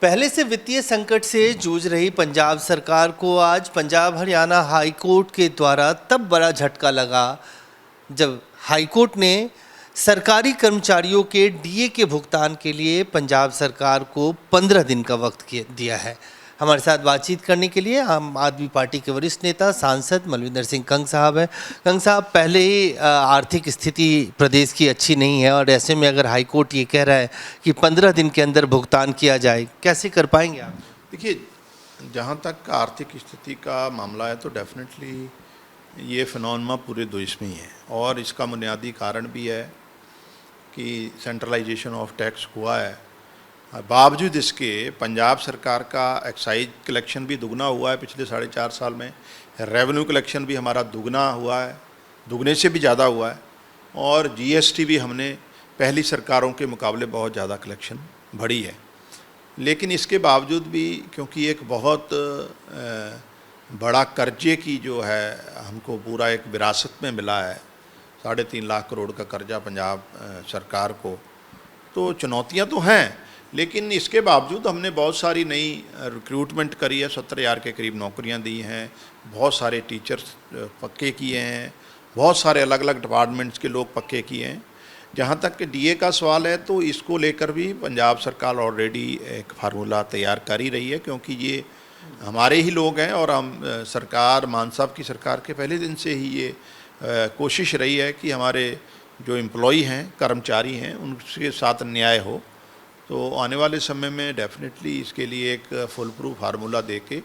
पहले से वित्तीय संकट से जूझ रही पंजाब सरकार को आज पंजाब हरियाणा हाई कोर्ट के द्वारा तब बड़ा झटका लगा जब हाई कोर्ट ने सरकारी कर्मचारियों के डीए के भुगतान के लिए पंजाब सरकार को 15 दिन का वक्त दिया है। हमारे साथ बातचीत करने के लिए आम आदमी पार्टी के वरिष्ठ नेता सांसद मलविंदर सिंह कंग साहब हैं। कंग साहब, पहले ही आर्थिक स्थिति प्रदेश की अच्छी नहीं है और ऐसे में अगर हाई कोर्ट ये कह रहा है कि 15 दिन के अंदर भुगतान किया जाए, कैसे कर पाएंगे आप? देखिए, जहाँ तक आर्थिक स्थिति का मामला है तो डेफिनेटली ये फिनोमेना पूरे देश में ही है और इसका बुनियादी कारण भी है कि सेंट्रलाइजेशन ऑफ टैक्स हुआ है। बावजूद इसके पंजाब सरकार का एक्साइज कलेक्शन भी दुगना हुआ है पिछले 4.5 साल में। रेवेन्यू कलेक्शन भी हमारा दुगना हुआ है, दुगने से भी ज़्यादा हुआ है और जीएसटी भी हमने पहली सरकारों के मुकाबले बहुत ज़्यादा कलेक्शन बढ़ी है। लेकिन इसके बावजूद भी क्योंकि एक बहुत बड़ा कर्जे की जो है हमको पूरा एक विरासत में मिला है, 3.5 लाख करोड़ का कर्जा पंजाब सरकार को, तो चुनौतियां तो हैं, लेकिन इसके बावजूद हमने बहुत सारी नई रिक्रूटमेंट करी है। 70,000 के करीब नौकरियां दी हैं, बहुत सारे टीचर्स पक्के किए हैं, बहुत सारे अलग अलग डिपार्टमेंट्स के लोग पक्के किए हैं। जहाँ तक कि डीए का सवाल है तो इसको लेकर भी पंजाब सरकार ऑलरेडी एक फार्मूला तैयार कर ही रही है, क्योंकि ये हमारे ही लोग हैं और हम सरकार मान साहब की सरकार के पहले दिन से ही ये कोशिश रही है कि हमारे जो एम्प्लॉई हैं, कर्मचारी हैं, उनके साथ न्याय हो। तो आने वाले समय में डेफिनेटली इसके लिए एक फुल प्रूफ फार्मूला दे के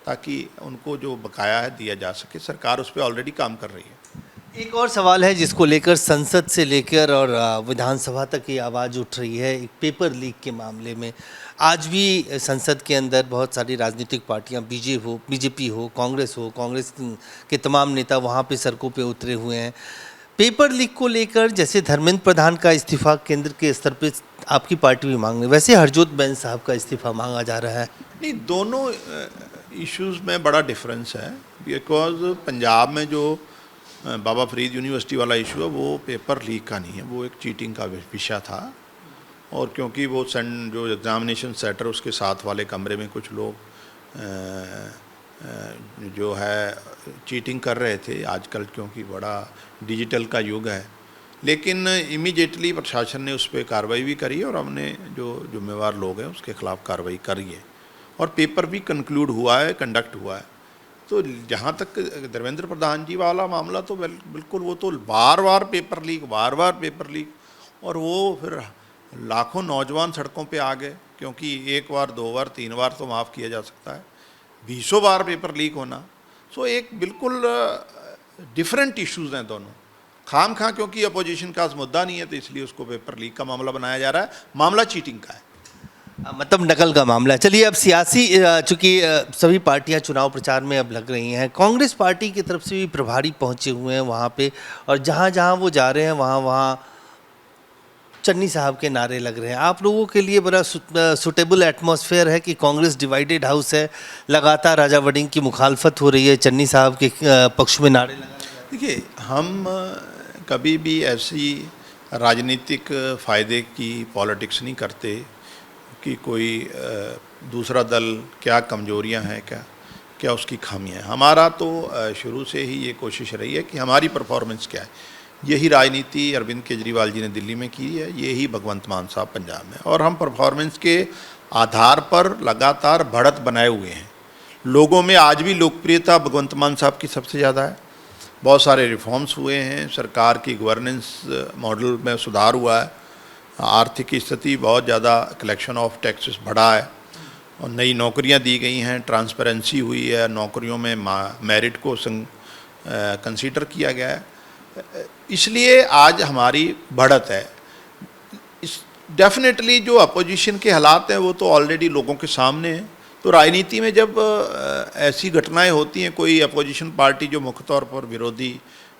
ताकि उनको जो बकाया है दिया जा सके। सरकार उस पर ऑलरेडी काम कर रही है। एक और सवाल है जिसको लेकर संसद से लेकर और विधानसभा तक की आवाज़ उठ रही है, एक पेपर लीक के मामले में। आज भी संसद के अंदर बहुत सारी राजनीतिक पार्टियां, बीजेपी हो, कांग्रेस के तमाम नेता वहां पे सड़कों पे उतरे हुए हैं। पेपर लीक को लेकर जैसे धर्मेंद्र प्रधान का इस्तीफा केंद्र के स्तर पे आपकी पार्टी भी मांग रही है, वैसे हरजोत बैन साहब का इस्तीफा मांगा जा रहा है। नहीं, दोनों इश्यूज़ में बड़ा डिफरेंस है। बिकॉज पंजाब में जो बाबा फरीद यूनिवर्सिटी वाला इशू है वो पेपर लीक का नहीं है, वो एक चीटिंग का विषय था। और क्योंकि वो जो एग्जामिनेशन सेंटर उसके साथ वाले कमरे में कुछ लोग जो है चीटिंग कर रहे थे आजकल, क्योंकि बड़ा डिजिटल का युग है। लेकिन इमीडिएटली प्रशासन ने उस पर कार्रवाई भी करी और हमने जो जिम्मेवार लोग हैं उसके खिलाफ कार्रवाई करी है और पेपर भी कंक्लूड हुआ है, कंडक्ट हुआ है। तो जहाँ तक धर्मेंद्र प्रधान जी वाला मामला तो बिल्कुल वो तो बार बार पेपर लीक और वो फिर लाखों नौजवान सड़कों पे आ गए, क्योंकि 1 बार 2 बार 3 बार तो माफ़ किया जा सकता है, 20 बार पेपर लीक होना। सो एक बिल्कुल डिफरेंट इश्यूज़ हैं दोनों। खाम क्योंकि अपोजिशन का मुद्दा नहीं है तो इसलिए उसको पेपर लीक का मामला बनाया जा रहा है, मामला चीटिंग का है, मतलब नकल का मामला। चलिए, अब सियासी, चूँकि सभी पार्टियां चुनाव प्रचार में अब लग रही हैं, कांग्रेस पार्टी की तरफ से भी प्रभारी पहुंचे हुए हैं वहाँ पे और जहाँ जहाँ वो जा रहे हैं वहाँ चन्नी साहब के नारे लग रहे हैं। आप लोगों के लिए बड़ा सुटेबल एटमॉस्फेयर है कि कांग्रेस डिवाइडेड हाउस है, लगातार राजा वड़िंग की मुखालफत हो रही है, चन्नी साहब के पक्ष में नारे लगा? देखिए, हम कभी भी ऐसी राजनीतिक फ़ायदे की पॉलिटिक्स नहीं करते कि कोई दूसरा दल क्या कमजोरियां हैं, क्या उसकी खामियां हैं। हमारा तो शुरू से ही ये कोशिश रही है कि हमारी परफॉर्मेंस क्या है। यही राजनीति अरविंद केजरीवाल जी ने दिल्ली में की है, यही भगवंत मान साहब पंजाब में, और हम परफॉर्मेंस के आधार पर लगातार बढ़त बनाए हुए हैं। लोगों में आज भी लोकप्रियता भगवंत मान साहब की सबसे ज़्यादा है। बहुत सारे रिफॉर्म्स हुए हैं, सरकार की गवर्नेंस मॉडल में सुधार हुआ है, आर्थिक स्थिति बहुत ज़्यादा, कलेक्शन ऑफ टैक्सेस बढ़ा है और नई नौकरियां दी गई हैं, ट्रांसपेरेंसी हुई है, नौकरियों में मेरिट को कंसीडर किया गया है, इसलिए आज हमारी बढ़त है। डेफिनेटली जो अपोजिशन के हालात हैं वो तो ऑलरेडी लोगों के सामने हैं। तो राजनीति में जब ऐसी घटनाएं होती हैं, कोई अपोजिशन पार्टी जो मुख्य तौर पर विरोधी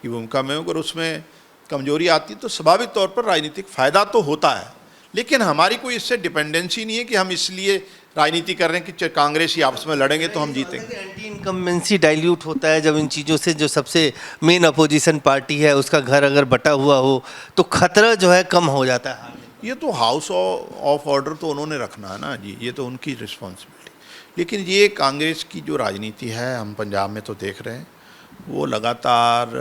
की भूमिका में, अगर उसमें कमजोरी आती तो स्वाभाविक तौर पर राजनीतिक फ़ायदा तो होता है, लेकिन हमारी कोई इससे डिपेंडेंसी नहीं है कि हम इसलिए राजनीति कर रहे हैं कि कांग्रेस ही आपस में लड़ेंगे तो हम जीतेंगे। एंटी इनकम्बेंसी डाइल्यूट होता है जब इन चीज़ों से, जो सबसे मेन अपोजिशन पार्टी है उसका घर अगर बटा हुआ हो तो खतरा जो है कम हो जाता है। ये तो हाउस ऑफ ऑर्डर तो उन्होंने रखना है ना जी, ये तो उनकी रिस्पॉन्सिबिलिटी। लेकिन ये कांग्रेस की जो राजनीति है हम पंजाब में तो देख रहे हैं, वो लगातार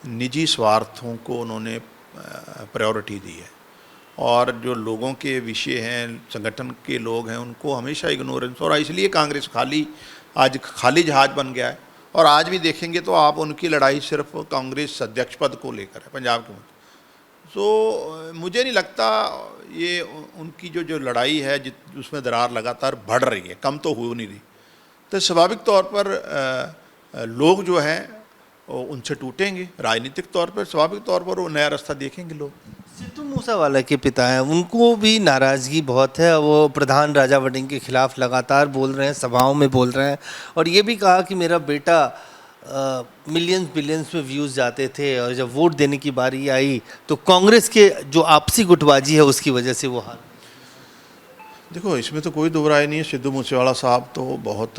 निजी स्वार्थों को उन्होंने प्रायोरिटी दी है और जो लोगों के विषय हैं, संगठन के लोग हैं, उनको हमेशा इग्नोरेंस, और इसलिए कांग्रेस आज खाली जहाज बन गया है। और आज भी देखेंगे तो आप उनकी लड़ाई सिर्फ कांग्रेस अध्यक्ष पद को लेकर है पंजाब के मुद्दे। सो मुझे नहीं लगता ये उनकी जो लड़ाई है उसमें दरार लगातार बढ़ रही है, कम तो हो नहीं रही। तो स्वाभाविक तौर पर लोग जो हैं उनसे टूटेंगे, राजनीतिक तौर पर स्वाभाविक तौर पर वो नया रास्ता देखेंगे लोग। सिद्धू मूसेवाला के पिता हैं, उनको भी नाराज़गी बहुत है। वो प्रधान राजा वड़िंग के खिलाफ लगातार बोल रहे हैं, सभाओं में बोल रहे हैं, और ये भी कहा कि मेरा बेटा मिलियंस बिलियंस में व्यूज़ जाते थे और जब वोट देने की बारी आई तो कांग्रेस के जो आपसी गुटबाजी है उसकी वजह से वो हार। देखो, इसमें तो कोई दो राय नहीं है। सिद्धू मूसेवाला साहब तो बहुत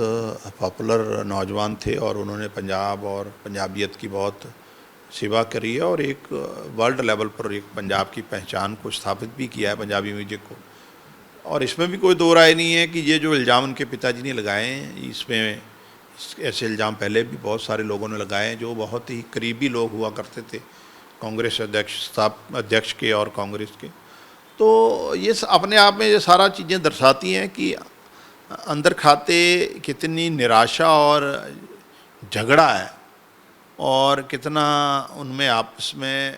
पॉपुलर नौजवान थे और उन्होंने पंजाब और पंजाबियत की बहुत सेवा करी है और एक वर्ल्ड लेवल पर एक पंजाब की पहचान को स्थापित भी किया है, पंजाबी म्यूजिक को। और इसमें भी कोई दो राय नहीं है कि ये जो इल्ज़ाम उनके पिताजी ने लगाए हैं, इसमें ऐसे इल्ज़ाम पहले भी बहुत सारे लोगों ने लगाए हैं जो बहुत ही करीबी लोग हुआ करते थे कांग्रेस अध्यक्ष के और कांग्रेस के। तो ये अपने आप में ये सारा चीज़ें दर्शाती हैं कि अंदर खाते कितनी निराशा और झगड़ा है और कितना उनमें आपस में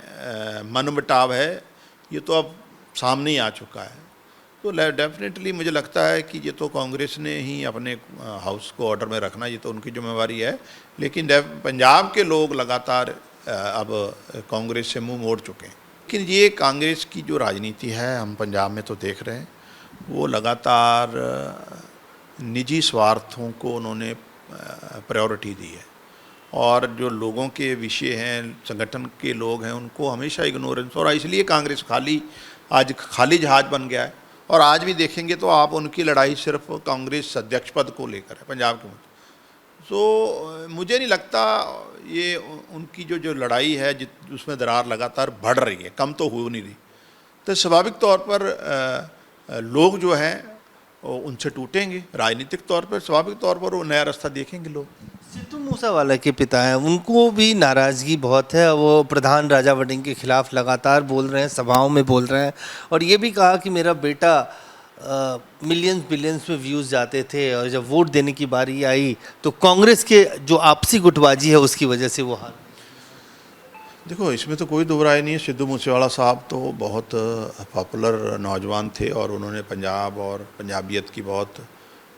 मनमुटाव है, ये तो अब सामने ही आ चुका है। तो डेफिनेटली मुझे लगता है कि ये तो कांग्रेस ने ही अपने हाउस को ऑर्डर में रखना, ये तो उनकी जिम्मेवारी है। लेकिन पंजाब के लोग लगातार अब कांग्रेस से मुंह मोड़ चुके हैं। लेकिन ये कांग्रेस की जो राजनीति है हम पंजाब में तो देख रहे हैं, वो लगातार निजी स्वार्थों को उन्होंने प्रायोरिटी दी है और जो लोगों के विषय हैं, संगठन के लोग हैं, उनको हमेशा इग्नोरेंस, और इसलिए कांग्रेस आज खाली जहाज बन गया है। और आज भी देखेंगे तो आप उनकी लड़ाई सिर्फ कांग्रेस अध्यक्ष पद को लेकर है पंजाब के मुद्दे। सो मुझे नहीं लगता ये उनकी जो लड़ाई है उसमें दरार लगातार बढ़ रही है, कम तो हो नहीं रही। तो स्वाभाविक तौर पर लोग जो हैं उनसे टूटेंगे, राजनीतिक तौर पर स्वाभाविक तौर पर वो नया रास्ता देखेंगे लोग। सिद्धू मूसेवाला के पिता हैं, उनको भी नाराज़गी बहुत है। वो प्रधान राजा वड़िंग के खिलाफ लगातार बोल रहे हैं, सभाओं में बोल रहे हैं, और ये भी कहा कि मेरा बेटा मिलियंस बिलियंस में व्यूज़ जाते थे और जब वोट देने की बारी आई तो कांग्रेस के जो आपसी गुटबाजी है उसकी वजह से वो हार। देखो, इसमें तो कोई दो राय नहीं है। सिद्धू मूसेवाला साहब तो बहुत पॉपुलर नौजवान थे और उन्होंने पंजाब और पंजाबियत की बहुत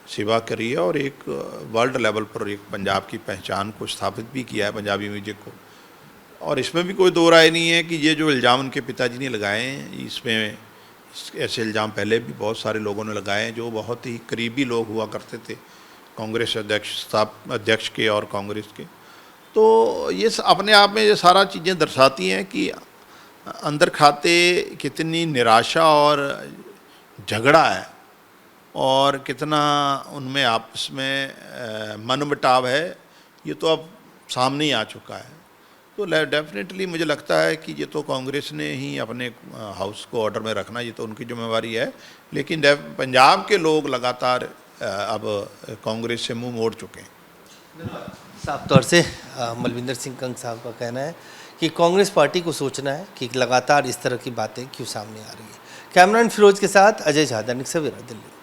सेवा करी है और एक वर्ल्ड लेवल पर एक पंजाब की पहचान को स्थापित भी किया है, पंजाबी म्यूजिक को। और इसमें भी कोई दो राय नहीं है कि ये जो इल्ज़ाम उनके पिताजी ने लगाए हैं, इसमें ऐसे इल्ज़ाम पहले भी बहुत सारे लोगों ने लगाए हैं जो बहुत ही करीबी लोग हुआ करते थे कांग्रेस अध्यक्ष के और कांग्रेस के। तो ये अपने आप में ये सारा चीज़ें दर्शाती हैं कि अंदर खाते कितनी निराशा और झगड़ा है और कितना उनमें आपस में मनमुटाव है, ये तो अब सामने ही आ चुका है। तो डेफिनेटली मुझे लगता है कि ये तो कांग्रेस ने ही अपने हाउस को ऑर्डर में रखना, ये तो उनकी जिम्मेवारी है। लेकिन पंजाब के लोग लगातार अब कांग्रेस से मुंह मोड़ चुके हैं। साफ तौर से मलविंदर सिंह कंग साहब का कहना है कि कांग्रेस पार्टी को सोचना है कि लगातार इस तरह की बातें क्यों सामने आ रही है। कैमरामैन फिरोज के साथ अजय झा, दैनिक सवेरा, दिल्ली।